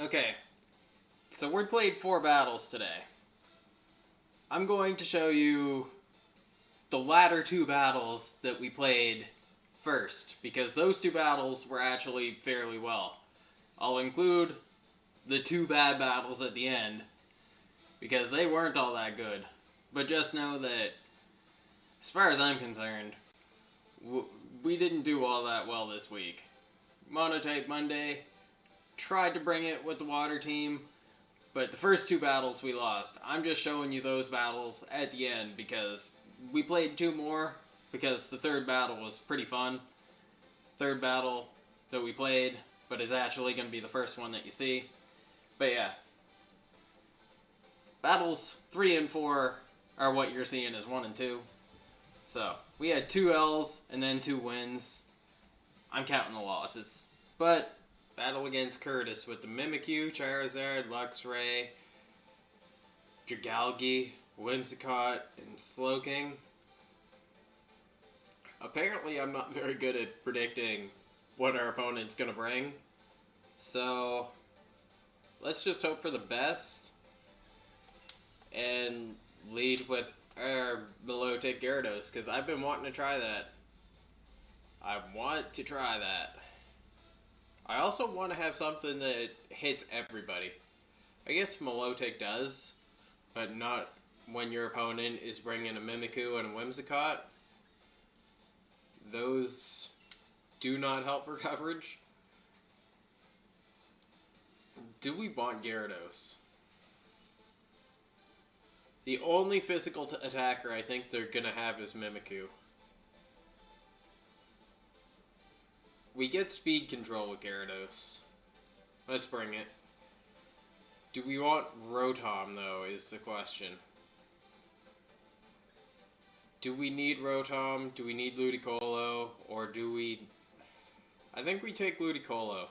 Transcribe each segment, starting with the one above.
Okay, so we played 4 battles today. I'm going to show you the latter 2 battles that we played first, because those 2 battles were actually fairly well. I'll include the 2 bad battles at the end, because they weren't all that good. But just know that, as far as I'm concerned, we didn't do all that well this week. Monotype Monday tried to bring it with the water team, but the first 2 battles we lost. I'm just showing you those battles at the end because we played 2 more, because the 3rd battle was pretty fun. 3rd battle that we played, but is actually going to be the first one that you see. But yeah, battles 3 and 4 are what you're seeing as 1 and 2. So, we had 2 L's and then 2 wins. I'm counting the losses. But, battle against Curtis with the Mimikyu, Charizard, Luxray, Dragalge, Whimsicott, and Slowking. Apparently, I'm not very good at predicting what our opponent's going to bring. So, let's just hope for the best and lead with our milotic Gyarados, because I've been wanting to try that. I want to try that. I also want to have something that hits everybody. I guess milotic does, but not when your opponent is bringing a Mimikyu and a Whimsicott. Those do not help for coverage. Do we want Gyarados? The only physical attacker I think they're going to have is Mimikyu. We get speed control with Gyarados. Let's bring it. Do we want Rotom, though, is the question. Do we need Rotom? Do we need Ludicolo? Or do we... I think we take Ludicolo.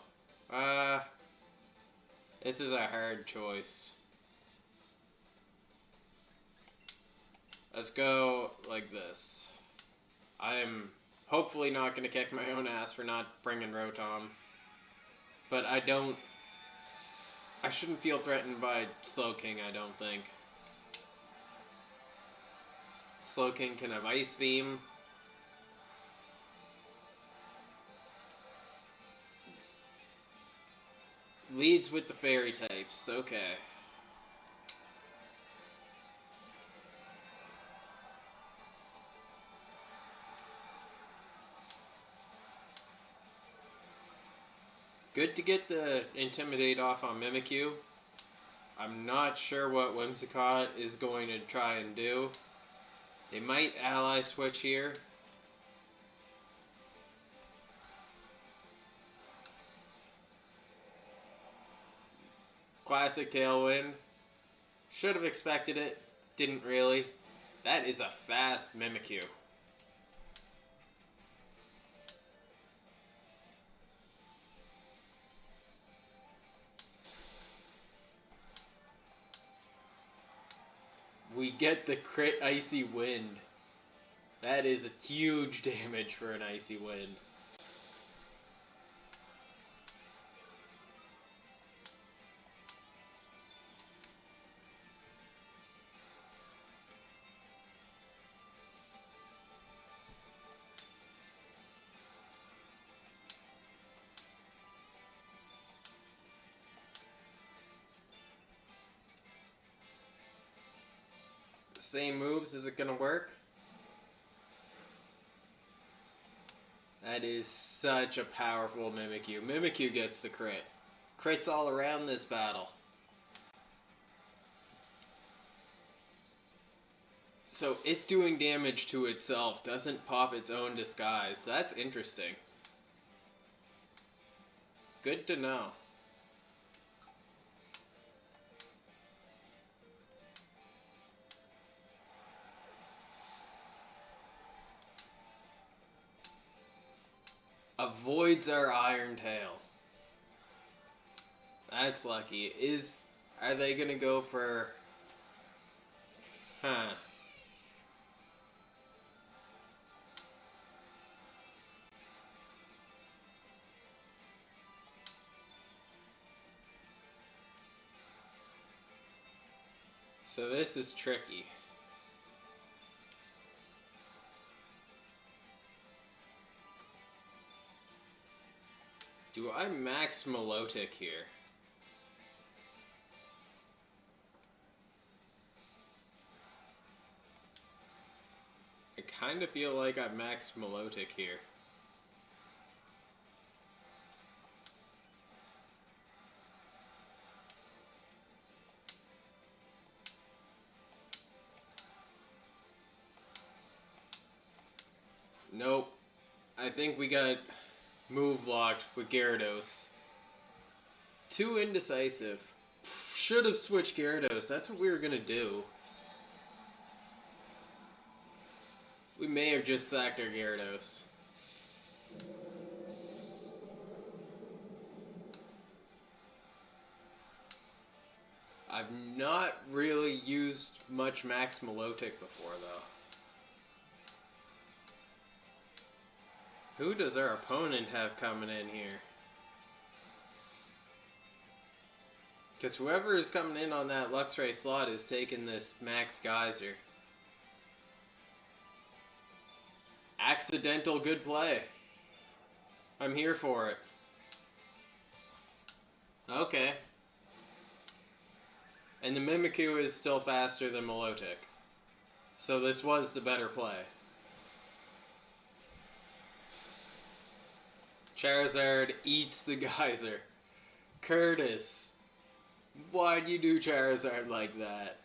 This is a hard choice. Let's go like this. I'm hopefully not going to kick my own ass for not bringing Rotom. But I shouldn't feel threatened by Slowking, I don't think. Slowking can have Ice Beam. Leads with the fairy types, okay. Good to get the Intimidate off on Mimikyu. I'm not sure what Whimsicott is going to try and do. They might ally switch here. Classic Tailwind. Should have expected it. Didn't really. That is a fast Mimikyu. We get the crit Icy Wind. That is a huge damage for an Icy Wind. Same moves, is it gonna work? That is such a powerful Mimikyu. Mimikyu gets the crit. Crits all around this battle. So it doing damage to itself doesn't pop its own disguise. That's interesting. Good to know. Avoids our Iron Tail. That's lucky. Are they gonna go for... Huh. So this is tricky. Do I max milotic here? I kind of feel like I maxed milotic here. Nope. I think we got move locked with Gyarados. Too indecisive. Should have switched Gyarados. That's what we were gonna do. We may have just sacked our Gyarados. I've not really used much Max Milotic before, though. Who does our opponent have coming in here? Because whoever is coming in on that Luxray slot is taking this Max Geyser. Accidental good play. I'm here for it. Okay. And the Mimikyu is still faster than Milotic. So this was the better play. Charizard eats the Geyser. Curtis, why'd you do Charizard like that?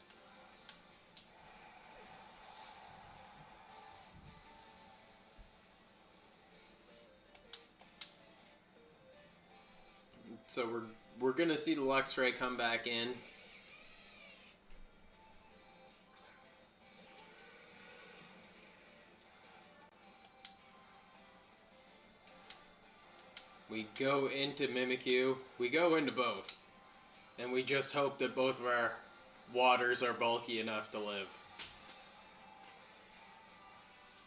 So we're gonna see the Luxray come back in. We go into Mimikyu. We go into both. And we just hope that both of our waters are bulky enough to live.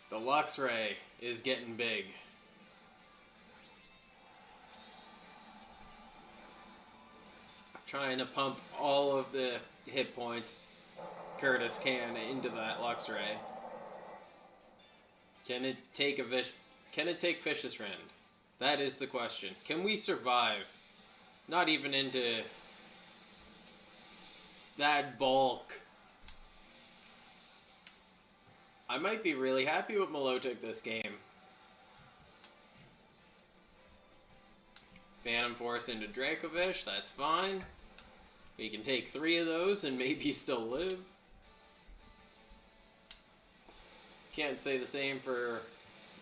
The Luxray is getting big. I'm trying to pump all of the hit points Curtis can into that Luxray. Can it take Fish's Friend? That is the question. Can we survive? Not even into that bulk. I might be really happy with Milotic this game. Phantom Force into Dracovish, that's fine. We can take 3 of those and maybe still live. Can't say the same for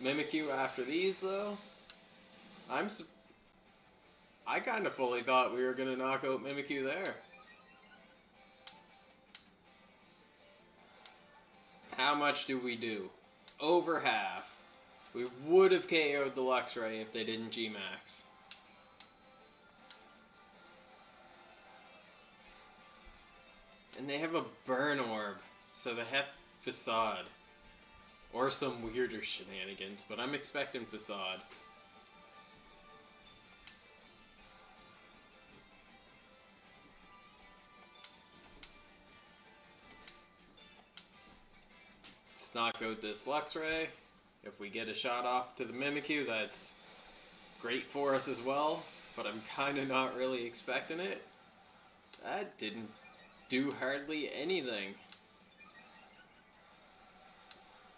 Mimikyu after these, though. I kind of fully thought we were going to knock out Mimikyu there. How much do we do? Over half. We would have KO'd the Luxray if they didn't G-Max. And they have a Burn Orb, so they have Facade. Or some weirder shenanigans, but I'm expecting Facade. Let's knock out this Luxray. If we get a shot off to the Mimikyu, that's great for us as well, but I'm kind of not really expecting it. That didn't do hardly anything.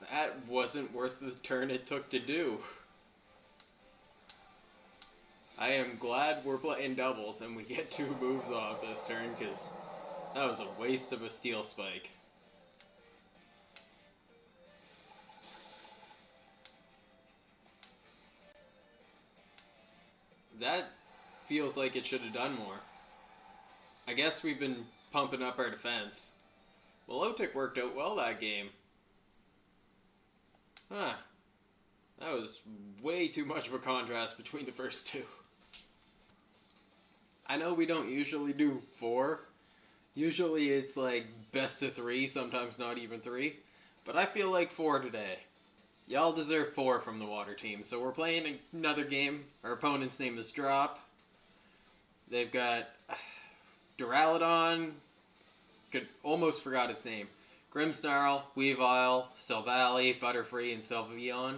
That wasn't worth the turn it took to do. I am glad we're playing doubles and we get 2 moves off this turn, because that was a waste of a Steel Spike. That feels like it should have done more. I guess we've been pumping up our defense. Milotic worked out well that game. Huh. That was way too much of a contrast between the first 2. I know we don't usually do 4. Usually it's like best of 3, sometimes not even 3. But I feel like 4 today. Y'all deserve 4 from the water team. So we're playing another game. Our opponent's name is Drop. They've got Duraludon, almost forgot its name. Grimmsnarl, Weavile, Silvally, Butterfree, and Sylveon.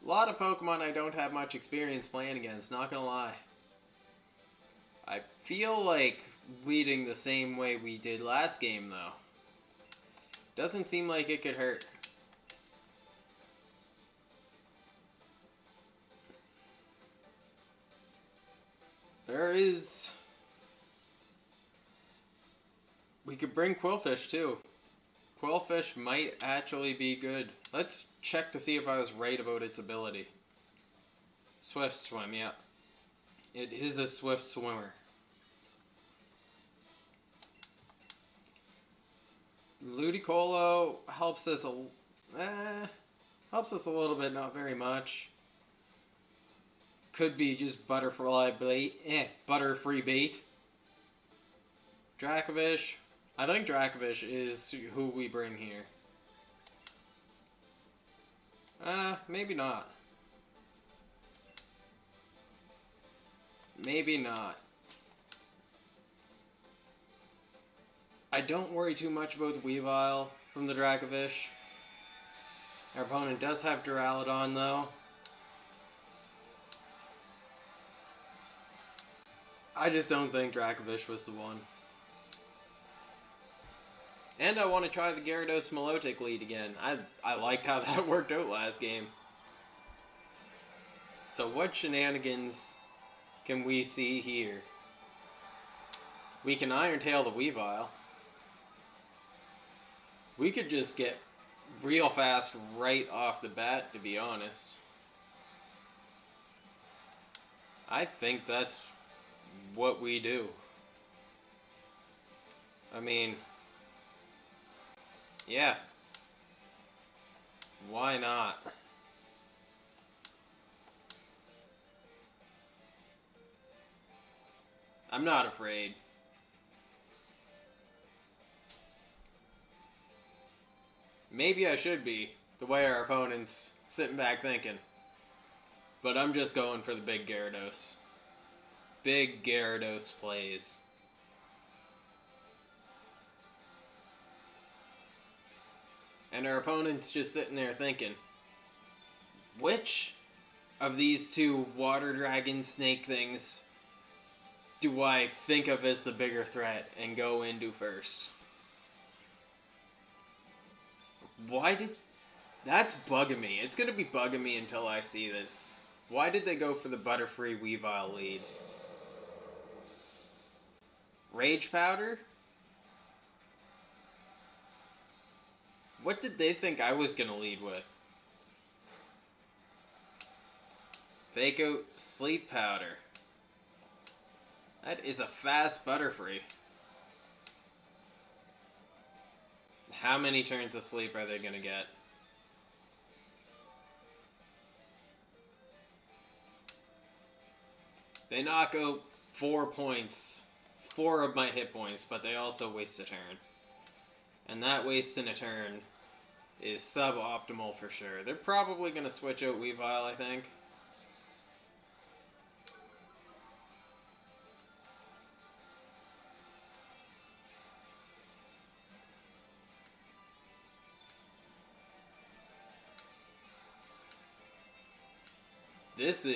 A lot of Pokemon I don't have much experience playing against, not gonna lie. I feel like leading the same way we did last game, though. Doesn't seem like it could hurt. There is... We could bring Quillfish, too. Quillfish might actually be good. Let's check to see if I was right about its ability. Swift Swim, yeah. It is a swift swimmer. Ludicolo helps us a little bit, not very much. Could be just Butterfree bait. Dracovish. I think Dracovish is who we bring here. Maybe not. Maybe not. I don't worry too much about the Weavile from the Dracovish. Our opponent does have Duraludon, though. I just don't think Dracovish was the one. And I want to try the Gyarados Milotic lead again. I liked how that worked out last game. So what shenanigans can we see here? We can Iron Tail the Weavile. We could just get real fast right off the bat, to be honest. I think that's what we do. I mean, yeah. Why not? I'm not afraid. Maybe I should be, the way our opponent's sitting back thinking. But I'm just going for the big Gyarados. Big Gyarados plays. And our opponent's just sitting there thinking, which of these two water dragon snake things do I think of as the bigger threat and go into first? Why did... That's bugging me. It's going to be bugging me until I see this. Why did they go for the Butterfree Weavile lead? Rage Powder? What did they think I was going to lead with? Fake out Sleep Powder. That is a fast Butterfree. How many turns of sleep are they going to get? They knock out 4 points. 4 of my hit points, but they also waste a turn. And that waste in a turn is suboptimal for sure. They're probably going to switch out Weavile, I think. This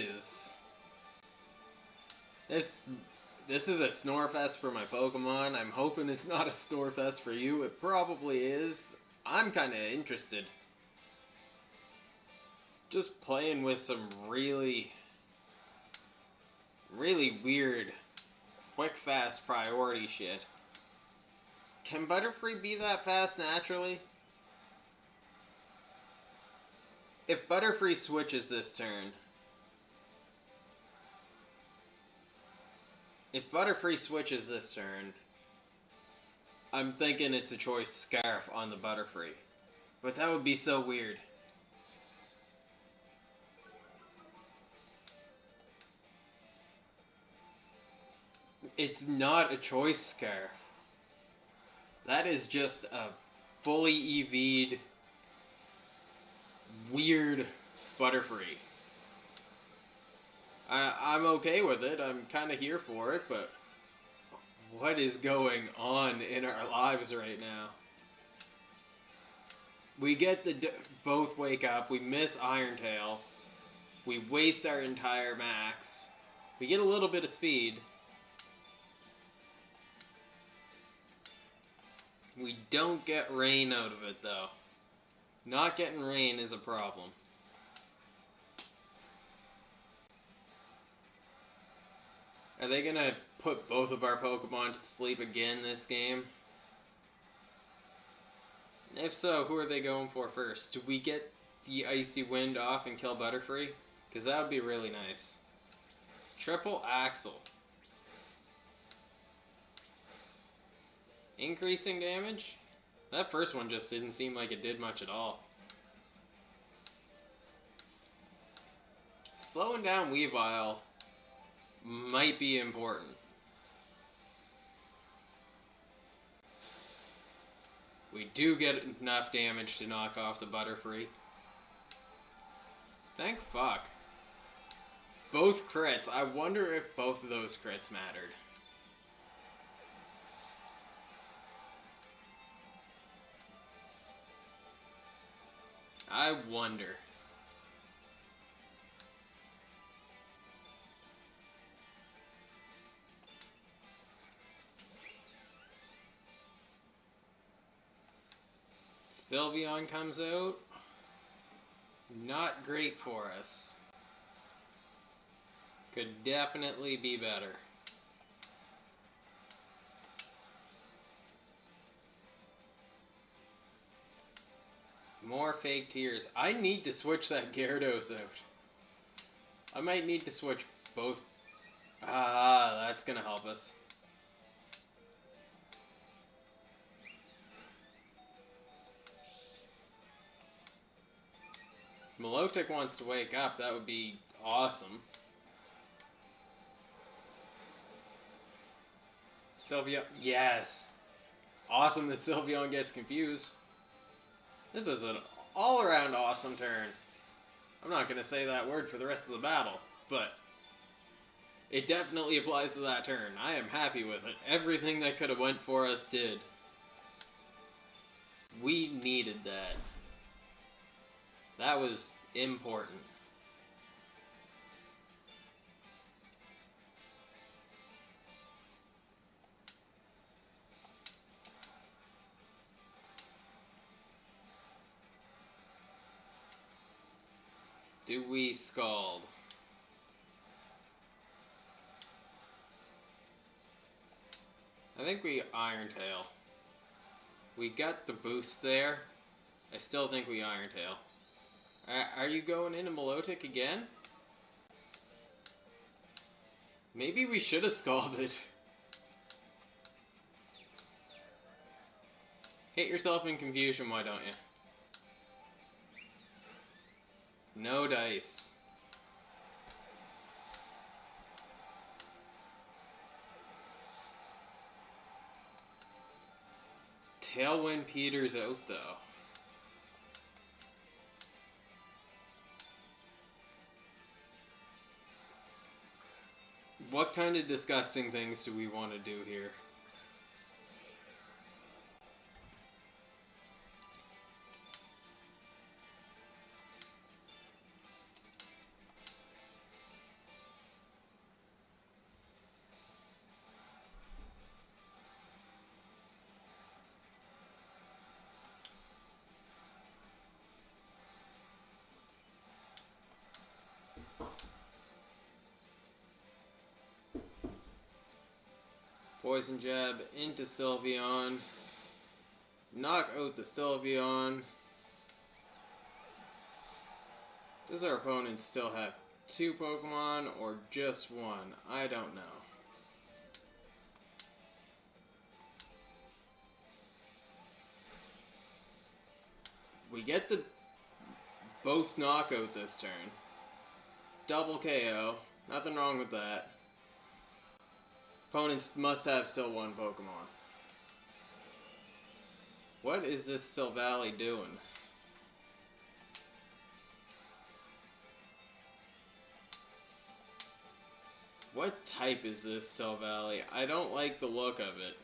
is a Snorefest for my Pokemon. I'm hoping it's not a Snorefest for you. It probably is. I'm kind of interested. Just playing with some really weird, quick, fast priority shit. Can Butterfree be that fast naturally? If Butterfree switches this turn... If Butterfree switches this turn, I'm thinking it's a choice Scarf on the Butterfree. But that would be so weird. It's not a choice Scarf. That is just a fully EV'd, weird Butterfree. I'm okay with it. I'm kind of here for it, but What is going on in our lives right now? We get the both wake up, we miss Irontail, we waste our entire max, we get a little bit of speed. We don't get rain out of it though. Not getting rain is a problem. Are they gonna put both of our Pokemon to sleep again this game? If so, who are they going for first? Do we get the Icy Wind off and kill Butterfree? Because that would be really nice. Triple Axle. Increasing damage? That first one just didn't seem like it did much at all. Slowing down Weavile might be important. We do get enough damage to knock off the Butterfree. Thank fuck. Both crits. I wonder if both of those crits mattered. I wonder. Sylveon comes out. Not great for us. Could definitely be better. More fake tears. I need to switch that Gyarados out. I might need to switch both. Ah, that's gonna help us. Milotic wants to wake up. That would be awesome. Sylveon. Yes. Awesome that Sylveon gets confused. This is an all-around awesome turn. I'm not going to say that word for the rest of the battle, but it definitely applies to that turn. I am happy with it. Everything that could have went for us did. We needed that. That was important. Do we Scald? I think we Iron Tail. We got the boost there. I still think we Iron Tail. Are you going into Milotic again? Maybe we should have Scalded. Hit yourself in confusion, why don't you? No dice. Tailwind peters out though. What kind of disgusting things do we want to do here? Poison Jab into Sylveon. Knock out the Sylveon. Does our opponent still have 2 Pokemon or just 1? I don't know. We get the both knockout this turn. Double KO. Nothing wrong with that. Opponents must have still 1 Pokemon. What is this Silvally doing? What type is this Silvally? I don't like the look of it.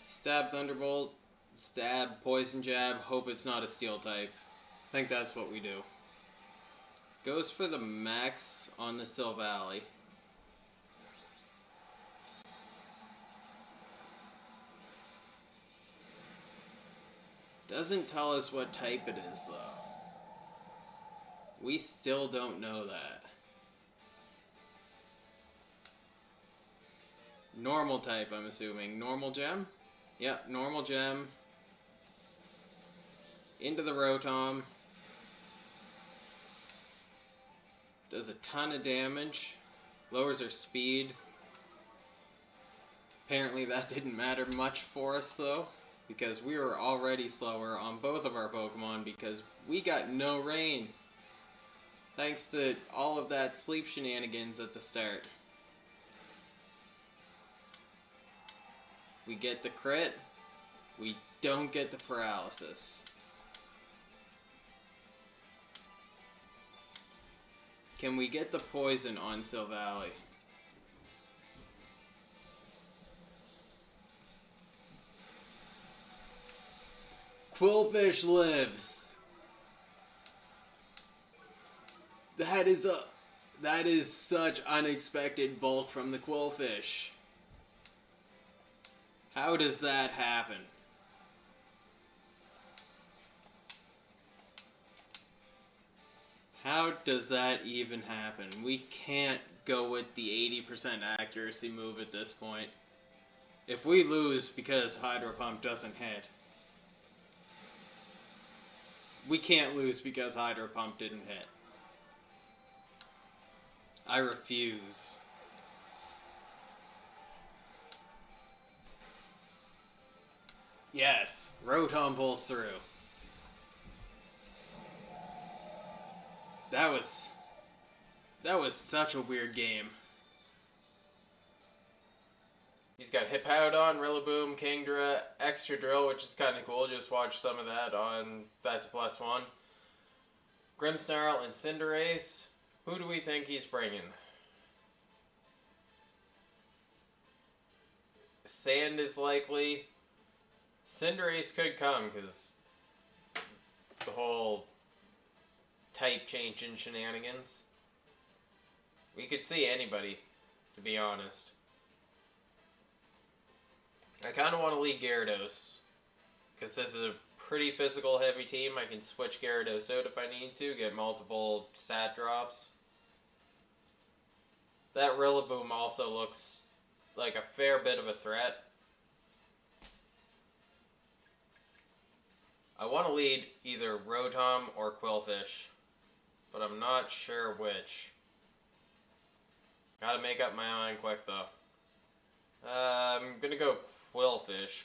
Stab Thunderbolt, stab Poison Jab, hope it's not a Steel type. I think that's what we do. Goes for the max on the Silvally. Doesn't tell us what type it is, though. We still don't know that. Normal type, I'm assuming. Normal gem? Yep, normal gem. Into the Rotom. Does a ton of damage. Lowers our speed. Apparently that didn't matter much for us, though, because we were already slower on both of our Pokemon because we got no rain. Thanks to all of that sleep shenanigans at the start. We get the crit. We don't get the paralysis. Can we get the poison on Silvally? Quillfish lives. That is such unexpected bulk from the Quillfish. How does that happen? How does that even happen? We can't go with the 80% accuracy move at this point. If we lose because Hydro Pump doesn't hit, we can't lose because Hydro Pump didn't hit. I refuse. Yes, Rotom pulls through. That was such a weird game. He's got Hippowdon, Rillaboom, Kingdra, Extra Drill, which is kind of cool. Just watch some of that on That's a +1. Grimmsnarl and Cinderace. Who do we think he's bringing? Sand is likely. Cinderace could come because the whole type change and shenanigans. We could see anybody, to be honest. I kind of want to lead Gyarados, because this is a pretty physical heavy team. I can switch Gyarados out if I need to, get multiple stat drops. That Rillaboom also looks like a fair bit of a threat. I want to lead either Rotom or Quillfish, but I'm not sure which. Gotta make up my mind quick though. I'm gonna go Quillfish.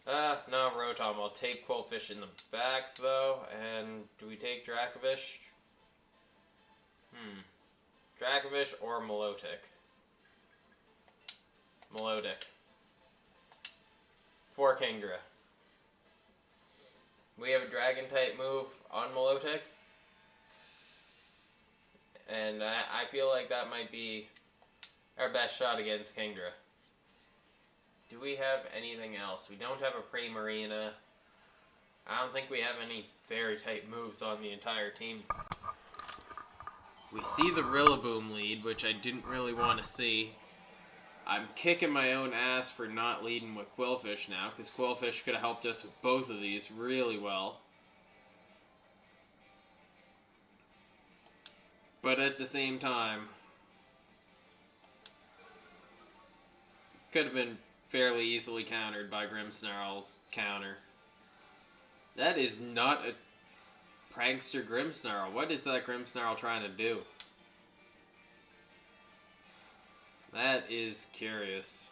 No, Rotom. I'll take Quillfish in the back though. And do we take Dracovish? Dracovish or Milotic? Milotic. For Kingdra. We have a Dragon type move on Milotic. And I feel like that might be our best shot against Kingdra. Do we have anything else? We don't have a Primarina. I don't think we have any Fairy type moves on the entire team. We see the Rillaboom lead, which I didn't really want to see. I'm kicking my own ass for not leading with Quillfish now, because Quillfish could have helped us with both of these really well. But at the same time, could have been fairly easily countered by Grimmsnarl's counter. That is not a prankster Grimmsnarl. What is that Grimmsnarl trying to do? That is curious.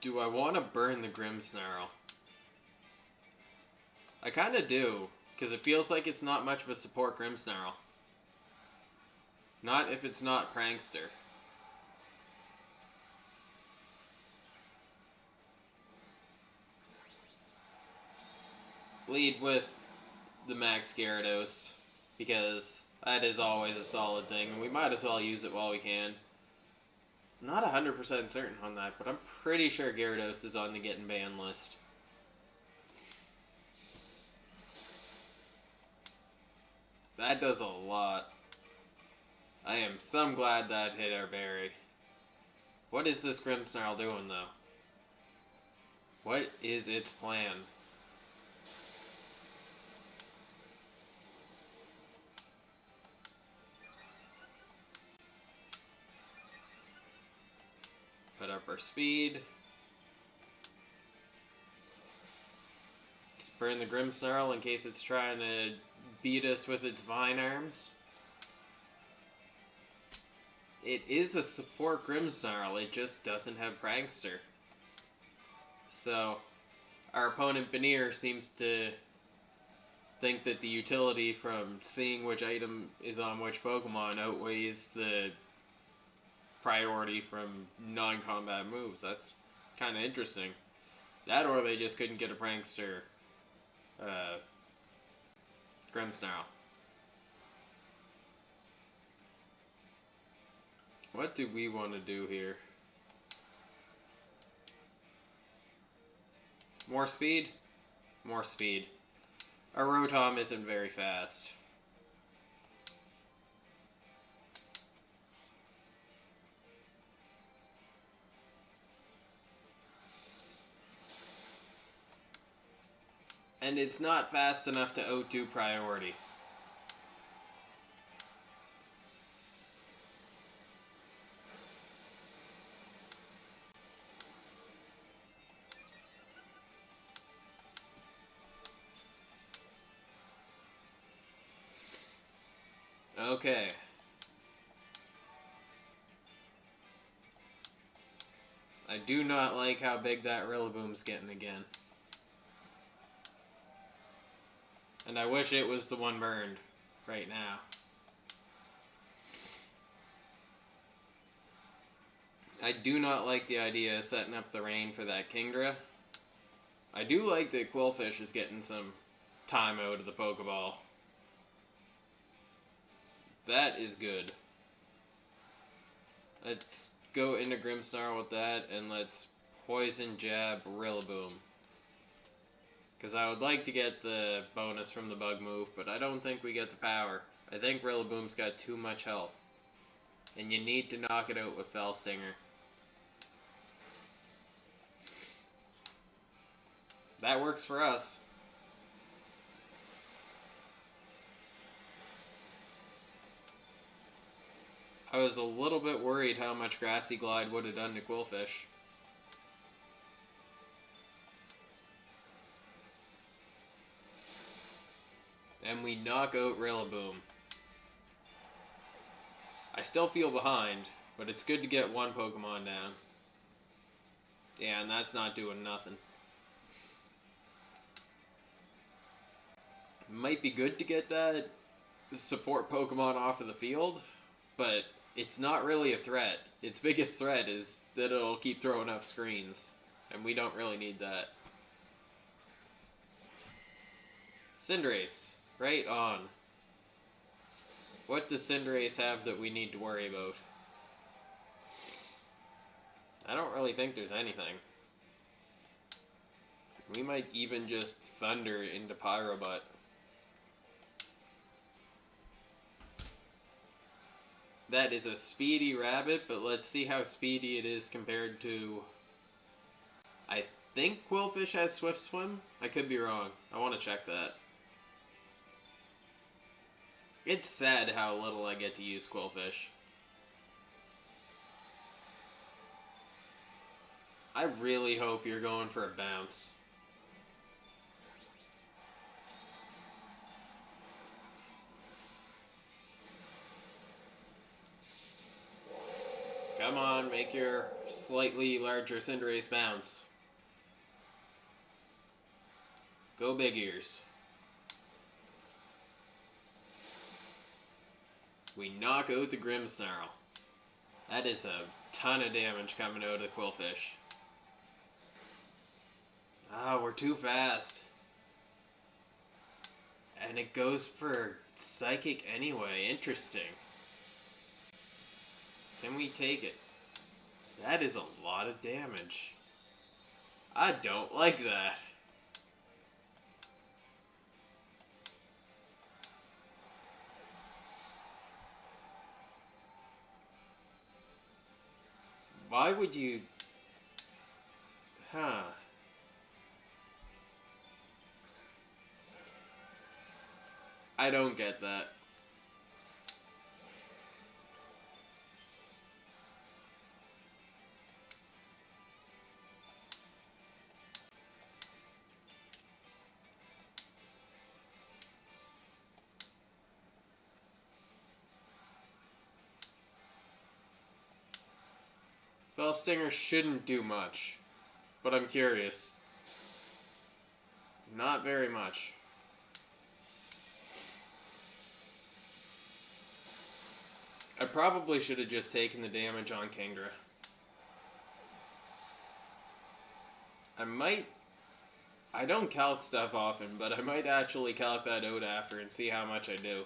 Do I want to burn the Grimmsnarl? I kind of do, because it feels like it's not much of a support Grimmsnarl. Not if it's not Prankster. lead with the Max Gyarados, because that is always a solid thing, and we might as well use it while we can. I'm not 100% certain on that, but I'm pretty sure Gyarados is on the getting banned list. That does a lot. I am some glad that hit our berry. What is this Grimmsnarl doing, though? What is its plan? Put up our speed. Let's burn the Grimmsnarl in case it's trying to beat us with its vine arms. It is a support Grimmsnarl, it just doesn't have Prankster. So, our opponent Veneer seems to think that the utility from seeing which item is on which Pokemon outweighs the priority from non-combat moves. That's kind of interesting. That or they just couldn't get a Prankster Grimmsnarl. What do we want to do here? More speed? More speed. Our Rotom isn't very fast. And it's not fast enough to O2 priority. Okay. I do not like how big that Rillaboom's getting again. And I wish it was the one burned right now. I do not like the idea of setting up the rain for that Kingdra. I do like that Quillfish is getting some time out of the Pokeball. That is good. Let's go into Grimmsnarl with that, and let's Poison Jab Rillaboom. Because I would like to get the bonus from the bug move, but I don't think we get the power. I think Rillaboom's got too much health. And you need to knock it out with Fell Stinger. That works for us. I was a little bit worried how much Grassy Glide would have done to Quillfish. And we knock out Rillaboom. I still feel behind, but it's good to get one Pokemon down. Yeah, and that's not doing nothing. Might be good to get that support Pokemon off of the field, but it's not really a threat. Its biggest threat is that it'll keep throwing up screens, and we don't really need that. Cinderace, right on. What does Cinderace have that we need to worry about? I don't really think there's anything. We might even just Thunder into Pyrobutt. That is a speedy rabbit, but let's see how speedy it is compared to... I think Quillfish has Swift Swim? I could be wrong. I want to check that. It's sad how little I get to use Quillfish. I really hope you're going for a bounce. Come on, make your slightly larger Cinderace bounce. Go big ears. We knock out the Grimmsnarl. That is a ton of damage coming out of the Quillfish. Ah, we're too fast. And it goes for psychic anyway. Interesting. Can we take it? That is a lot of damage. I don't like that. Why would you... Huh. I don't get that. Fell Stinger shouldn't do much, but I'm curious. Not very much. I probably should have just taken the damage on Kingdra. I don't calc stuff often, but I might actually calc that out after and see how much I do.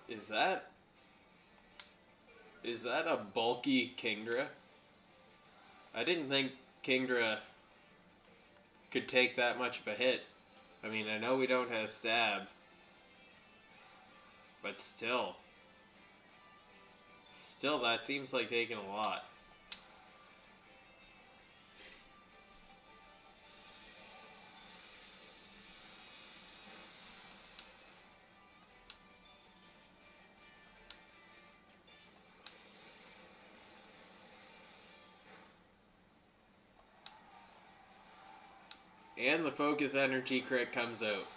Is that a bulky Kingdra? I didn't think Kingdra could take that much of a hit. I mean, I know we don't have stab, but still that seems like taking a lot. And the focus energy crit comes out.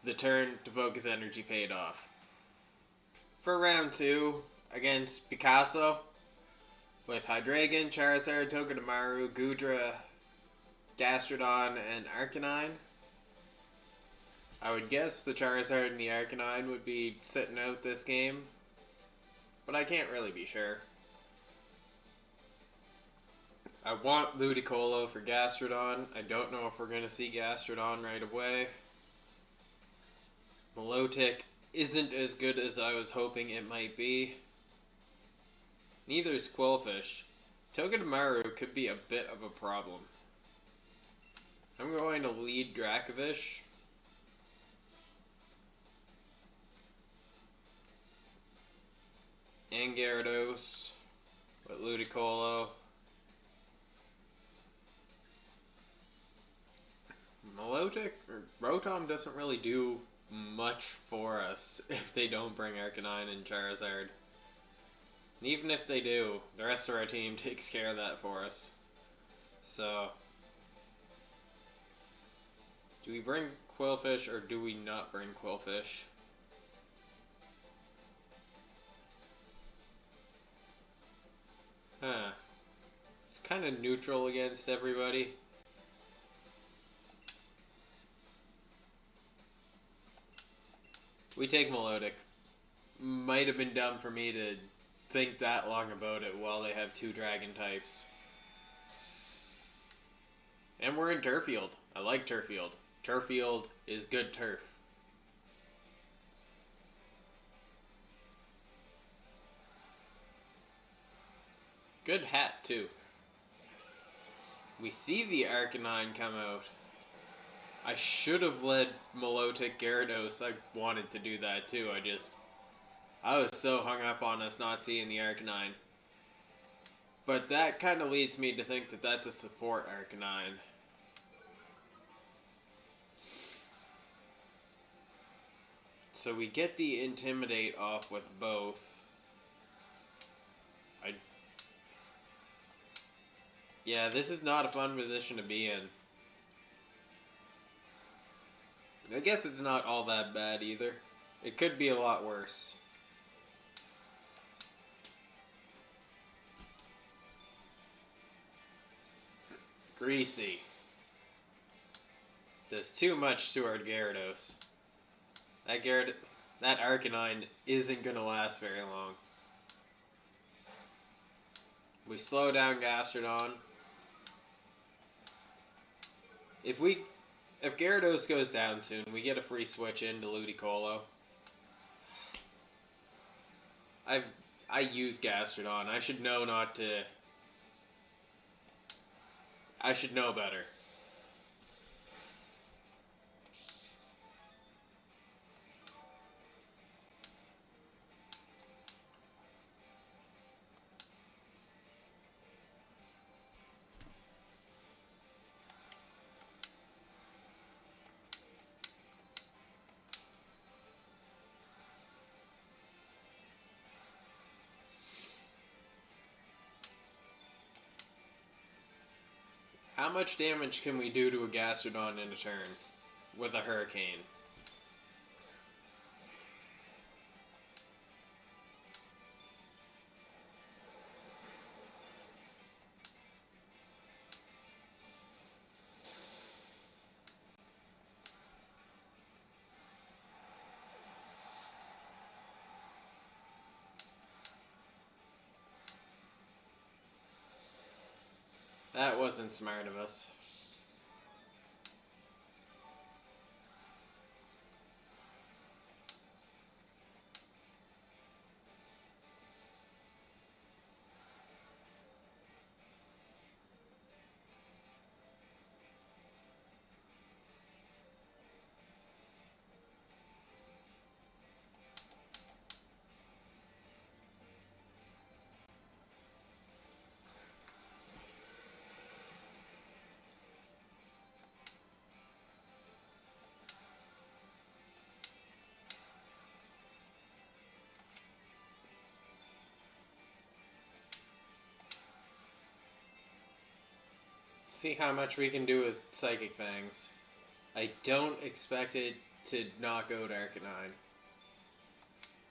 The turn to focus energy paid off. For round 2, against Picasso, with Hydreigon, Charizard, Togedemaru, Goodra, Gastrodon, and Arcanine. I would guess the Charizard and the Arcanine would be sitting out this game, but I can't really be sure. I want Ludicolo for Gastrodon. I don't know if we're going to see Gastrodon right away. Milotic isn't as good as I was hoping it might be. Neither is Quillfish. Togedemaru could be a bit of a problem. I'm going to lead Dracovish. And Gyarados with Ludicolo. Milotic or Rotom doesn't really do much for us if they don't bring Arcanine and Charizard. And even if they do, the rest of our team takes care of that for us. So, do we bring Quillfish or do we not bring Quillfish? Huh. It's kind of neutral against everybody. We take Milotic. Might have been dumb for me to think that long about it while they have 2 dragon types. And we're in Turffield. I like Turffield. Turffield is good turf. Good hat, too. We see the Arcanine come out. I should have led Milotic Gyarados. I wanted to do that too. I was so hung up on us not seeing the Arcanine. But that kind of leads me to think that that's a support Arcanine. So we get the Intimidate off with both. Yeah, this is not a fun position to be in. I guess it's not all that bad either. It could be a lot worse. Greasy. Does too much to our Gyarados. That Arcanine isn't going to last very long. We slow down Gastrodon. If Gyarados goes down soon, we get a free switch into Ludicolo. I use Gastrodon. I should know not to. I should know better. How much damage can we do to a Gastrodon in a turn with a Hurricane? That wasn't smart of us. See how much we can do with Psychic Fangs. I don't expect it to not go to Arcanine.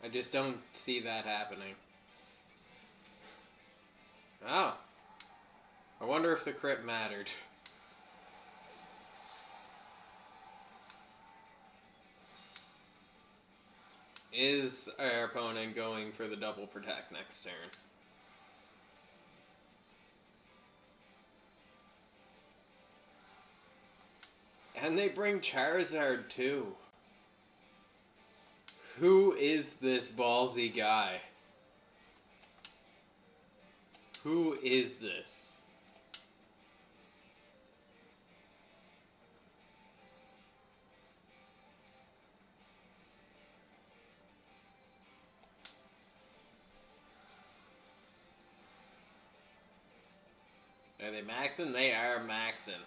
I just don't see that happening. Oh. I wonder if the crit mattered. Is our opponent going for the double protect next turn? And they bring Charizard too. Who is this ballsy guy? Who is this? Are they maxing? They are maxing.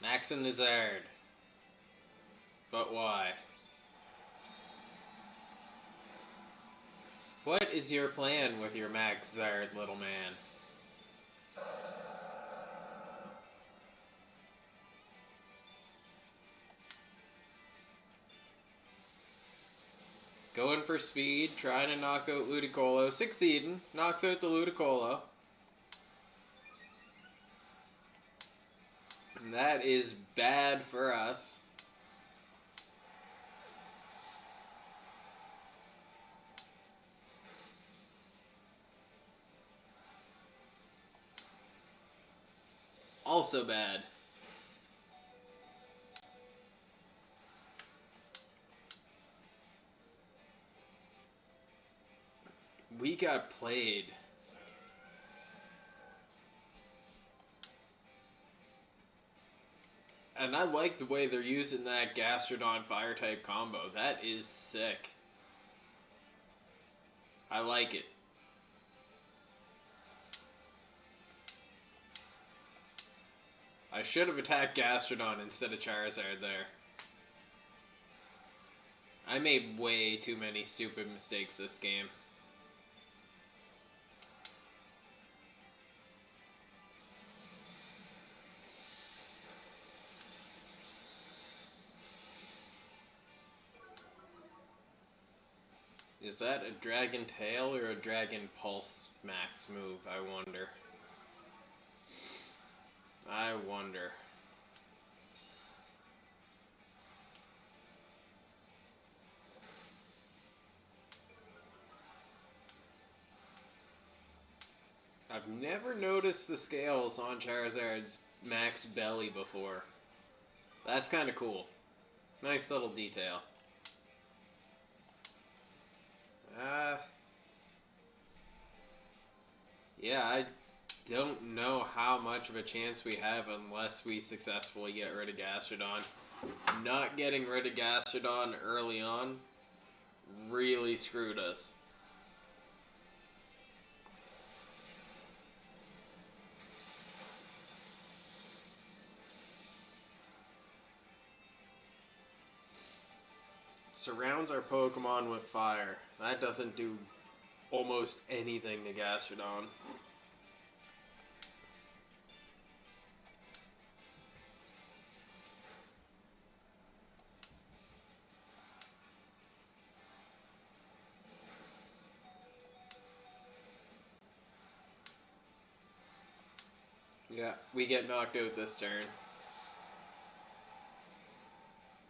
Maxing the Zard. But why? What is your plan with your Max Zard, little man? Going for speed, trying to knock out Ludicolo, succeeding, knocks out the Ludicolo. And that is bad for us. Also bad. We got played. And I like the way they're using that Gastrodon Fire-type combo. That is sick. I like it. I should have attacked Gastrodon instead of Charizard there. I made way too many stupid mistakes this game. Is that a Dragon Tail or a Dragon Pulse max move, I wonder? I wonder. I've never noticed the scales on Charizard's max belly before. That's kind of cool. Nice little detail. Yeah, I don't know how much of a chance we have unless we successfully get rid of Gastrodon. Not getting rid of Gastrodon early on really screwed us. Surrounds our Pokemon with fire. That doesn't do almost anything to Gastrodon. Yeah, we get knocked out this turn.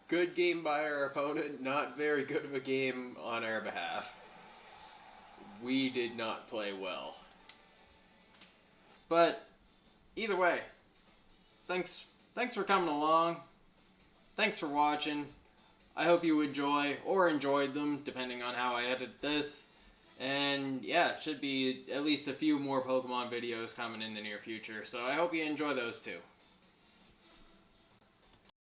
Good game by our opponent, not very good of a game on our behalf. We did not play well. But either way, thanks for coming along. Thanks for watching. I hope you enjoy or enjoyed them, depending on how I edit this. And yeah, should be at least a few more Pokemon videos coming in the near future. So I hope you enjoy those too.